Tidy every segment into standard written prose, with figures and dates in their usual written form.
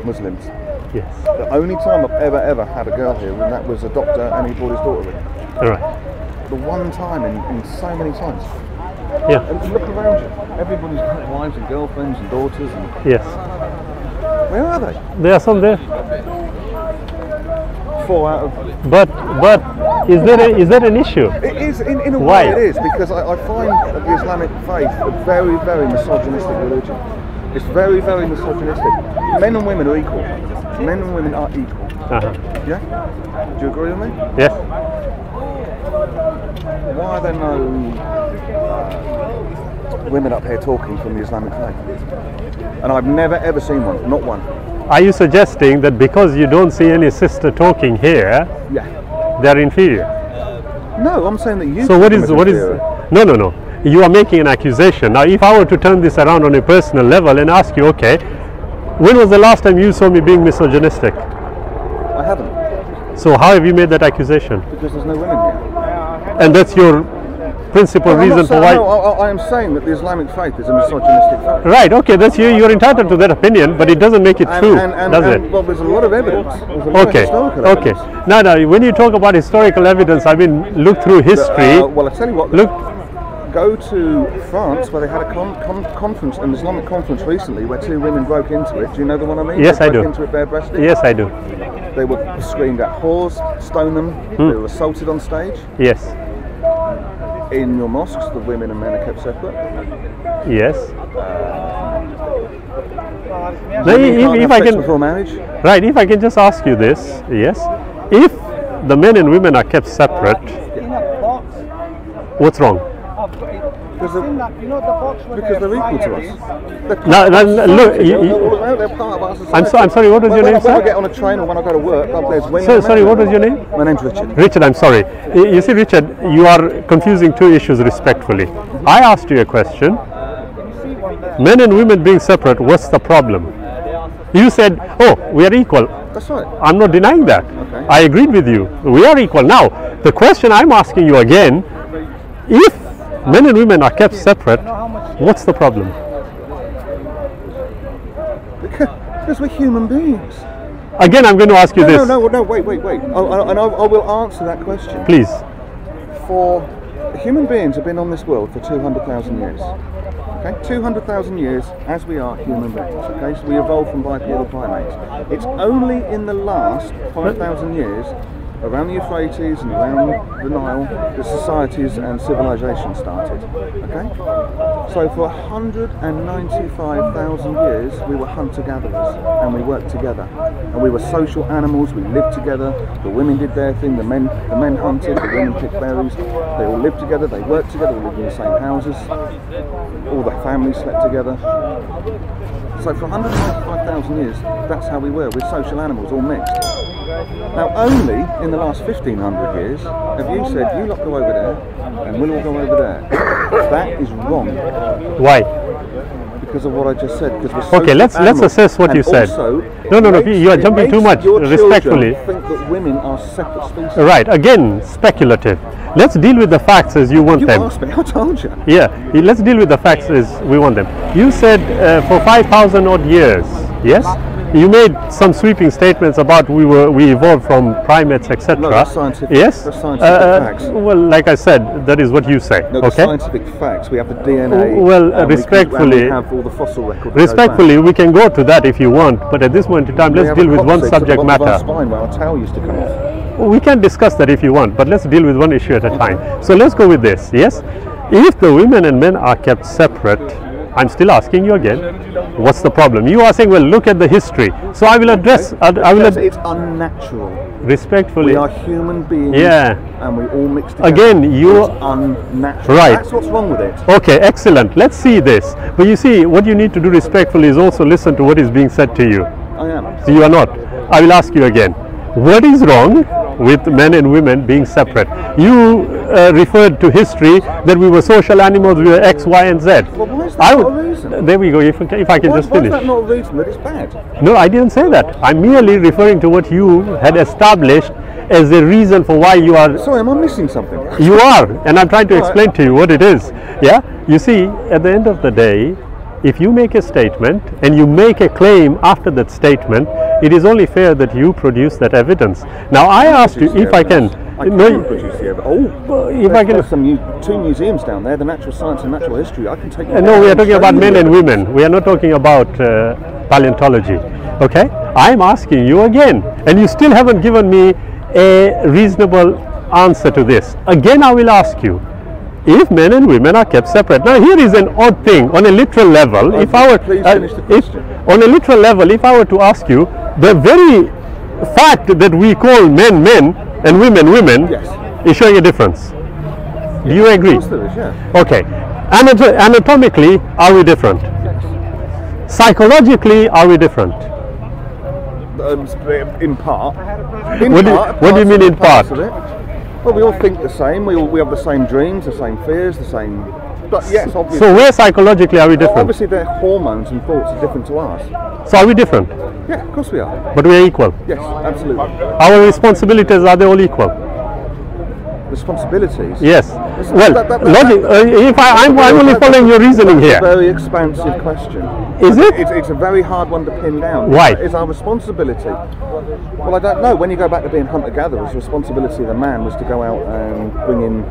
Muslims. Yes. The only time I've ever had a girl here, and that was a doctor, and he brought his daughter in. All right. The one time in so many times. Yeah. And look around you. Everybody's got wives and girlfriends and daughters. And Yes. where are they? There are some there. 4 out of. But is there an issue? It is in a Why? way. It is because I find the Islamic faith a very misogynistic religion. It's very misogynistic. Men and women are equal. Men and women are equal. Yeah. Do you agree with me? Yes. Why are there no women up here talking from the Islamic faith? And I've never ever seen one, not one. Are you suggesting that because you don't see any sister talking here, Yeah. they're inferior? No, I'm saying that you. So what is? No. You are making an accusation. Now, if I were to turn this around on a personal level and ask you, okay, when was the last time you saw me being misogynistic? I haven't. So how have you made that accusation? Because there's no women here. And that's your principal reason for why? No, I am saying that the Islamic faith is a misogynistic faith. Right, okay, that's you. You're entitled to that opinion, but it doesn't make it true, does it? Well, there's a lot of evidence. There's a lot of historical evidence. Now, when you talk about historical evidence, I mean, look through history. Well, I tell you what. Look. Go to France, where they had a conference, an Islamic conference recently, where 2 women broke into it. Do you know the one I mean? Yes, they I broke do. into it bare-breasted. Yes, I do. They were screamed at whores, stone them. They were assaulted on stage. Yes. In your mosques, the women and men are kept separate. Yes. If I can, before marriage. Right. If I can just ask you this, yes. If the men and women are kept separate, what's wrong? Because they're equal to us. Now, look. They're part of us. I'm sorry. What was your name, When sir? I get on a train or when I go to work, there's women. Sorry. What was your name? My name's Richard. Richard, I'm sorry. You see, Richard, you are confusing 2 issues respectfully. I asked you a question. Men and women being separate, what's the problem? You said, oh, we are equal. That's right. I'm not denying that. Okay. I agreed with you. We are equal. Now, the question I'm asking you again, if men and women are kept separate, what's the problem? Because we're human beings. Again, I'm going to ask you this. No, wait. And I will answer that question. Please. For human beings have been on this world for 200,000 years. Okay, 200,000 years as we are human beings. Okay, so we evolved from bipedal primates. It's only in the last 5,000 years, around the Euphrates and around the Nile, that societies and civilization started. Okay, so for 195,000 years we were hunter-gatherers and we worked together, and we were social animals. We lived together. The women did their thing. The men hunted. The women picked berries. They all lived together. They worked together. We lived in the same houses. All the families slept together. So for 195,000 years, that's how we were. We're social animals, all mixed. Now, only in the last 1,500 years have you said, you lot go over there and we'll all go over there. That is wrong. Why? Because of what I just said. Okay, let's assess what you said. No, you are jumping too much, respectfully. Think that women are separate species. Right, again, speculative. Let's deal with the facts as you want them. You asked me, I told you. Yeah, let's deal with the facts as we want them. You said for 5,000 odd years, yes? You made some sweeping statements about we evolved from primates, etc. No, that's scientific. Yes, that's scientific facts. Well, like I said, that is what you say. No, okay. Scientific facts. We have the DNA. Well, respectfully, we have all the fossil record. Respectfully, we can go to that if you want, but at this point in time, let's deal with one subject matter. Our spine where our tail used to come off. We can discuss that if you want, but let's deal with one issue at a time. So let's go with this. Yes, if the women and men are kept separate, I'm still asking you again, what's the problem? You are saying, well, look at the history. So I will address. It's unnatural. Respectfully. We are human beings. Yeah. And we all mix together. Again, it's unnatural. Right. That's what's wrong with it. Okay, excellent. Let's see this. But you see, what you need to do respectfully is also listen to what is being said to you. I am. So you are not. I will ask you again. What is wrong with men and women being separate? You referred to history that we were social animals, we were X, Y, and Z. Well, why is that not a reason? There we go, if I can just finish. Why is that not a reason that it's bad? No, I didn't say that. I'm merely referring to what you had established as the reason for why you are... Sorry, am I missing something? You are, and I'm trying to explain to you what it is. Yeah? You see, at the end of the day, if you make a statement and you make a claim after that statement, it is only fair that you produce that evidence. Now I asked you if I can. I can produce the evidence. Oh, if I can. There's two museums down there, the natural science and natural history. I can take you No, we are talking about men and women. We are not talking about paleontology. Okay? I'm asking you again, and you still haven't given me a reasonable answer to this. Again, I will ask you, if men and women are kept separate. Now here is an odd thing on a literal level. If I were, on a literal level, if I were to ask you, the very fact that we call men men and women women is showing a difference. Do you agree? Of course there is, yeah. Okay. Anatomically, are we different? Yes. Psychologically, are we different? In part. What do you mean in part? Well, we all think the same. We have the same dreams, the same fears, the same. But yes, obviously. So where psychologically are we different? Well, obviously, their hormones and thoughts are different to ours. So are we different? Yeah, of course we are. But we are equal. Yes, absolutely. Our responsibilities, are they all equal? Responsibilities. Yes. Well, logic. If I'm only following your reasoning here. It's a very expansive question. Is it? It's a very hard one to pin down. Why? It's our responsibility. Well, I don't know. When you go back to being hunter-gatherers, the responsibility of the man was to go out and bring in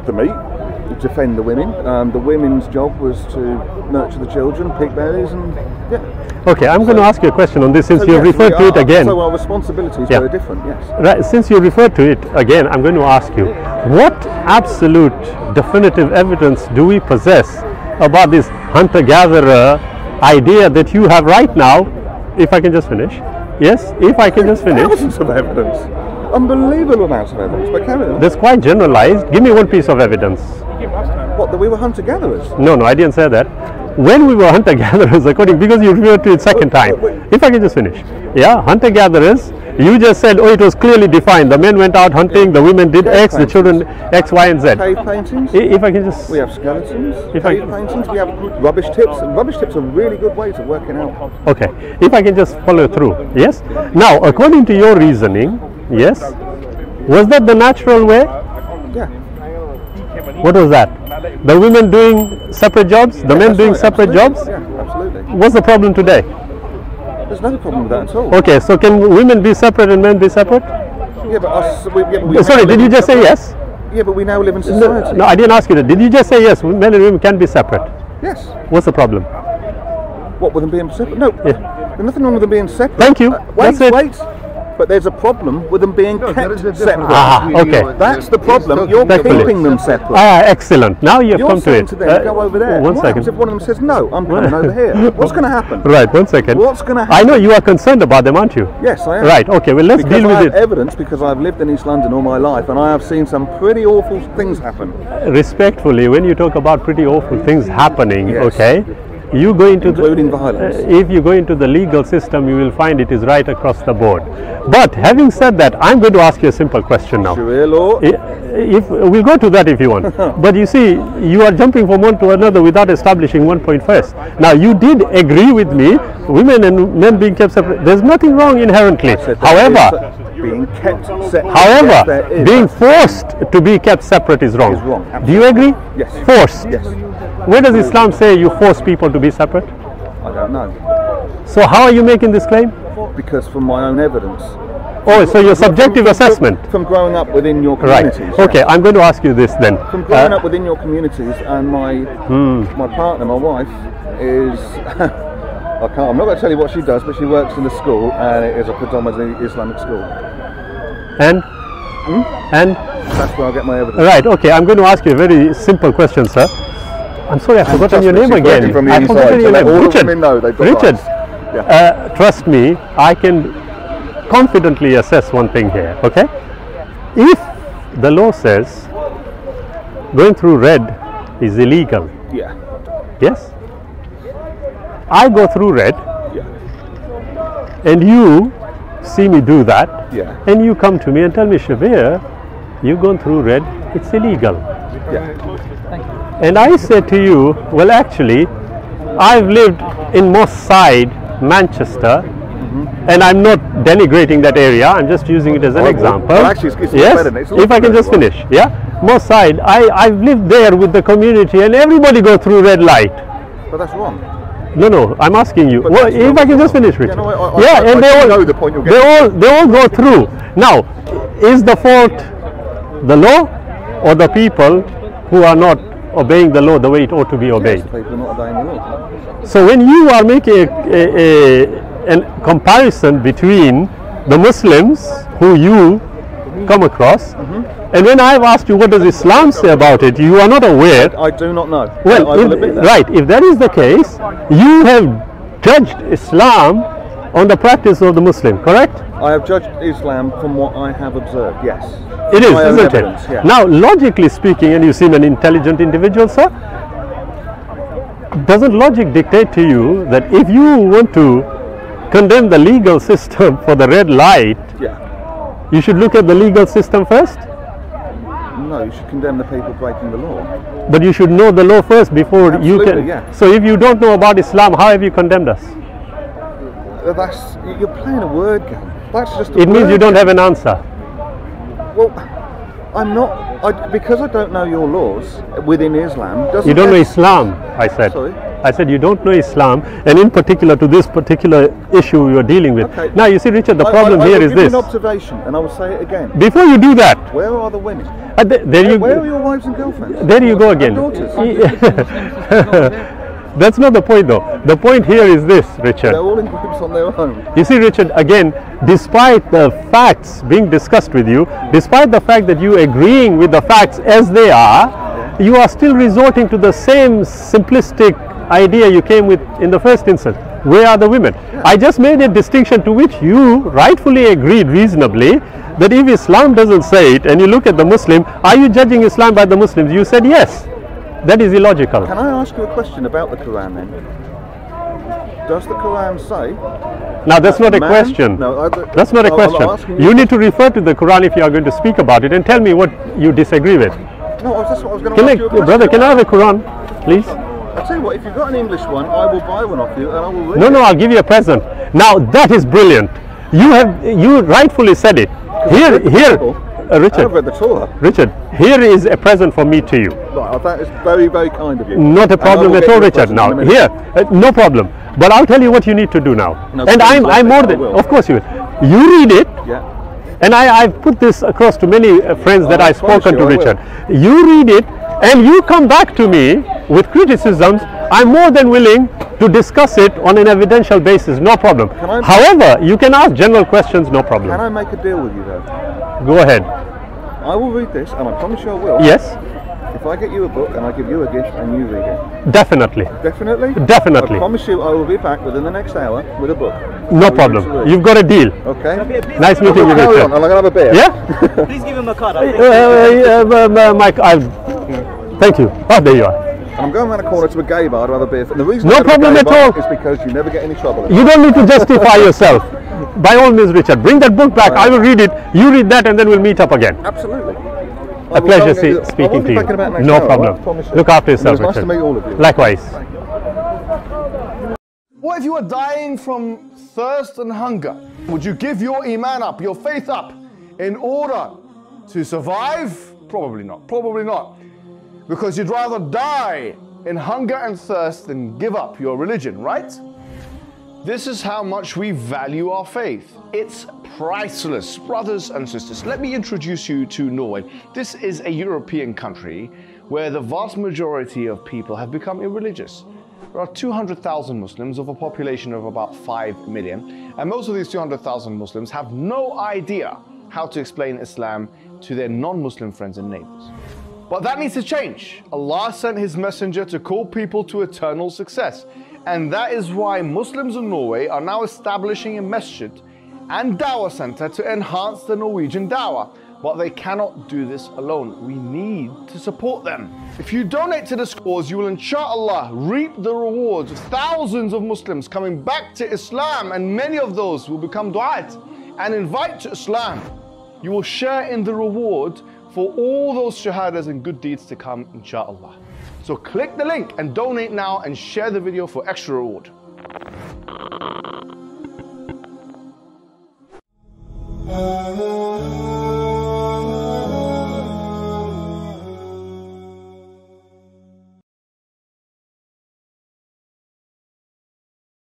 the meat, defend the women. The women's job was to nurture the children, pick berries, and Okay, I'm going to ask you a question on this since you've referred to it again. So our responsibility is very different, yes. Right, since you referred to it again, I'm going to ask you, what absolute definitive evidence do we possess about this hunter-gatherer idea that you have right now? If I can just finish. Yes, if I can just finish. Thousands of evidence. Unbelievable amounts of evidence. But carry on. That's quite generalized. Give me one piece of evidence. What, that we were hunter-gatherers? No, I didn't say that. When we were hunter-gatherers, because you referred to it second time. If I can just finish. Yeah, hunter-gatherers, you just said, oh, it was clearly defined. The men went out hunting, the women did X, the children X, Y, and Z. Cave paintings. If I can just... We have skeletons, cave paintings, we have rubbish tips, and rubbish tips are really good ways of working out. Okay, if I can just follow through, yes? Now, according to your reasoning, yes, was that the natural way? Yeah. What was that? The women doing separate jobs, the men doing separate jobs? Yeah, absolutely. What's the problem today? There's no problem with that at all. Okay, so can women be separate and men be separate? Yeah, but sorry, did you just say yes? Yeah, but we now live in society. No, I didn't ask you that. Did you just say yes, men and women can be separate? Yes. What's the problem? What, with them being separate? No, there's nothing wrong with them being separate. Thank you. Wait. But there's a problem with them being kept separate. Okay. That's the problem. You're keeping them separate. Excellent. Now you've come to it. To them, go over there. One second. If one of them says, no, I'm coming over here. What's going to happen? Right, 1 second. What's going to happen? I know you are concerned about them, aren't you? Yes, I am. Right, okay, well let's deal with it. I have evidence because I've lived in East London all my life and I have seen some pretty awful things happen. Respectfully, when you talk about pretty awful things happening, okay, you go into including violence. If you go into the legal system, you will find it is right across the board. But having said that, I'm going to ask you a simple question now. Sharia law. If we'll go to that if you want. But you see, you are jumping from one to another without establishing one point first. Now, you did agree with me, women and men being kept separate. There's nothing wrong inherently. However, being kept separate. However, being forced to be kept separate is wrong. Do you agree? Yes. Forced. Yes. Where does Islam say you force people to be separate? I don't know. So how are you making this claim? Because from my own evidence. Oh, so your subjective assessment? From growing up within your communities. Right. Okay, I'm going to ask you this then. From growing up within your communities, and my partner, my wife, is... I'm not going to tell you what she does, but she works in a school, and it is a predominantly Islamic school. And? And? That's where I get my evidence. Right, okay, I'm going to ask you a very simple question, sir. I'm sorry, I've forgotten your name again. I've forgotten your name. Richard. Yeah. Trust me, I can confidently assess one thing here, okay? If the law says going through red is illegal, yes? I go through red, and you see me do that, and you come to me and tell me, Shabir, you've gone through red, it's illegal. And I say to you, well, actually, I've lived in Moss Side, Manchester, and I'm not denigrating that area, I'm just using it as an example. Well, actually, it's yes, if I can just finish, Moss Side, I've lived there with the community, and everybody go through red light. But that's wrong. No, I'm asking you. Well, if I can just finish, Richard. And they all know the point you're getting. They all go through. Now, is the fault the law or the people who are not obeying the law the way it ought to be obeyed? Yes, people are not obeying the law. So when you are making a comparison between the Muslims who you come across, and when I've asked you what does Islam say about it, you are not aware. I do not know. Well, I will admit that. Right, if that is the case, you have judged Islam on the practice of the Muslim, correct? I have judged Islam from what I have observed, yes. It is, My own isn't evidence, it? yeah. Now, logically speaking, and you seem an intelligent individual, sir, doesn't logic dictate to you that if you want to condemn the legal system for the red light, you should look at the legal system first? No, you should condemn the people breaking the law. But you should know the law first before you can. Yeah. So if you don't know about Islam, how have you condemned us? You're playing a word game. That's just a It means you don't have an answer. Well, I'm not, because I don't know your laws within Islam. You don't know Islam, I said. Sorry? I said you don't know Islam, and in particular to this particular issue you're dealing with. Okay. Now you see, Richard, the problem here is this. I will give you an observation, and I will say it again. Before you do that, where are the women? Where are your wives and girlfriends? There you go again. Daughters. That's not the point though. The point here is this, Richard. They're all in groups on their own. You see, Richard, again, despite the facts being discussed with you, despite the fact that you agreeing with the facts as they are, you are still resorting to the same simplistic idea you came with in the first instance. Where are the women? I just made a distinction to which you rightfully agreed reasonably, that if Islam doesn't say it and you look at the Muslim, are you judging Islam by the Muslims? You said yes. That is illogical. Can I ask you a question about the Quran then? Does the Quran say? Now that's not a question. No, that's not a question. You need to refer to the Quran if you are going to speak about it and tell me what you disagree with. No, that's what I was going to ask you a question. Brother, can I have a Quran, please? I'll tell you what, if you've got an English one, I will buy one off you and I will read it. No, I'll give you a present. Now that is brilliant. You rightfully said it. Here, Richard. I've read the Torah. Richard, here is a present from me to you. Right, that is very, very kind of you. Not a problem at all, Richard. Now, here, no problem. But I'll tell you what you need to do now. No, and I'm more than, of course you will. You read it. Yeah. And I've put this across to many friends that I've spoken to, Richard. You read it and you come back to me with criticisms. I'm more than willing to discuss it on an evidential basis, no problem. However, you can ask general questions, no problem. Can I make a deal with you though? Go ahead. I will read this, and I promise you I will. Yes. If I get you a book and I give you a gift and you read it. Definitely. Definitely? Definitely. I promise you I will be back within the next hour with a book. No problem. You've got a deal. Okay. Nice meeting you, Richard. I'm going to have a beer. Yeah? Please give him a card. Mike, thank you. Oh, there you are. I'm going around a corner to a gay bar to have a beer. And the reason no problem at all. Is because you never get any trouble. You don't need to justify yourself. By all means, Richard, bring that book back. I will read it. You read that, and then we'll meet up again. Absolutely. A pleasure speaking to you. No problem. Look after yourself, Richard. Nice to meet all of you. Likewise. What if you were dying from thirst and hunger? Would you give your iman up, your faith up, in order to survive? Probably not. Probably not. Because you'd rather die in hunger and thirst than give up your religion, right? This is how much we value our faith. It's priceless. Brothers and sisters, let me introduce you to Norway. This is a European country where the vast majority of people have become irreligious. There are 200,000 Muslims of a population of about 5 million, and most of these 200,000 Muslims have no idea how to explain Islam to their non-Muslim friends and neighbors. But that needs to change. Allah sent His messenger to call people to eternal success. And that is why Muslims in Norway are now establishing a masjid and dawah center to enhance the Norwegian dawah. But they cannot do this alone. We need to support them. If you donate to this cause, you will inshallah reap the rewards of thousands of Muslims coming back to Islam, and many of those will become du'at and invite to Islam. You will share in the reward for all those shahadas and good deeds to come, inshallah. So click the link and donate now and share the video for extra reward.